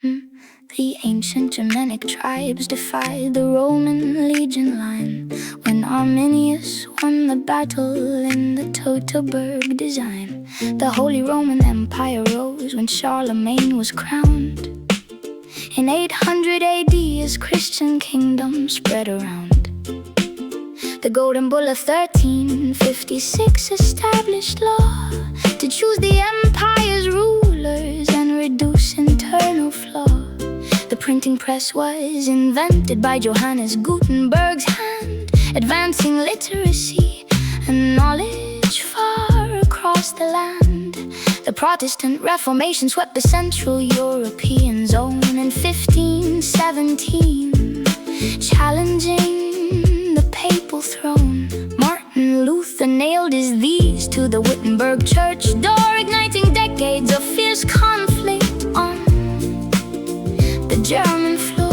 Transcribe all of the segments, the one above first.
The ancient Germanic tribes defied the Roman legion line when Arminius won the battle in the Teutoburg design. The Holy Roman Empire rose when Charlemagne was crowned in 800 AD as Christian kingdom spread around. The Golden Bull of 1356 established law to choose the empire's rulers and reduce internal flaw. The printing press was invented by Johannes Gutenberg's hand, advancing literacy and knowledge far across the land. The Protestant Reformation swept the Central European zone in 1517, challenging the papal throne. Martin Luther nailed his these to the Wittenberg church door, igniting decades of fierce conflict on the German floor.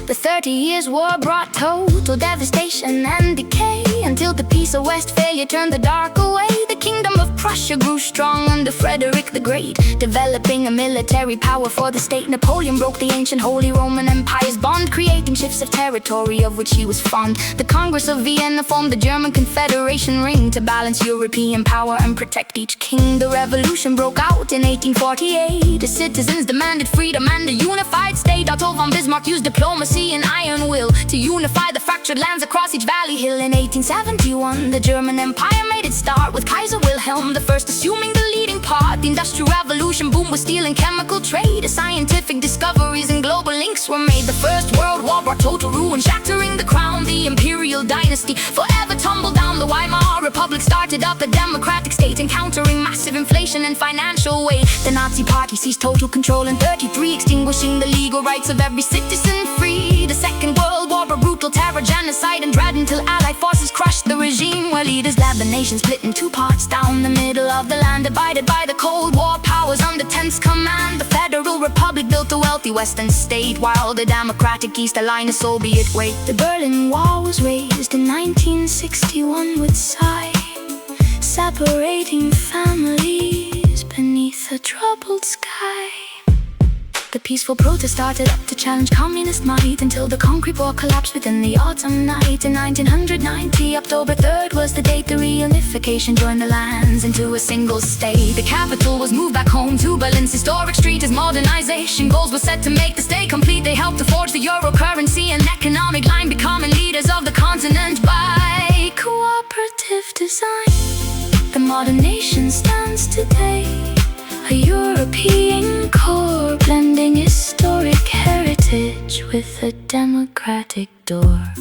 The 30 Years' War brought total devastation and decay, until the Peace of Westphalia turned the dark away. The kingdom of Prussia grew strong under Frederick the Great, developing a military power for the state. Napoleon broke the ancient Holy Roman Empire's bond, creating shifts of territory of which he was fond. The Congress of Vienna formed the German Confederation ring to balance European power and protect each king. The revolution broke out in 1848. The citizens demanded freedom and a unified state. Otto von Bismarck used diplomacy and iron will to unify the fractured lands across each valley hill. In 1871, the German Empire made its start with Kaiser Wilhelm I assuming the leading part. The Industrial Revolution boomed with steel and chemical trade. Scientific discoveries and global links were made. The First World War brought total ruin, shattering the crown. The imperial dynasty forever tumbled down. The Weimar Republic started up a democratic state, encountering massive inflation and financial weight. The Nazi Party seized total control in 1933, extinguishing the legal rights of every citizen free. The Second World War brought brutal terror, genocide, and dread, until Allied forces crushed the regime, where leaders led the nation split in two parts. Down the middle of the land, divided by the Cold War powers under tense command. The Federal Republic built a wealthy western state, while the democratic East aligned a Soviet weight. The Berlin Wall was raised in 1961 with sigh, separating families beneath a troubled sky. The peaceful protest started up to challenge communist might, until the concrete wall collapsed within the autumn night. In 1990, October 3rd was the date the reunification joined the lands into a single state. The capital was moved back home to Berlin's historic street as modernization goals were set to make the state complete. They helped to forge the euro currency and economic line, becoming leaders of the continent by cooperative design. The modern nation stands today, a European core, blending historic heritage with a democratic door.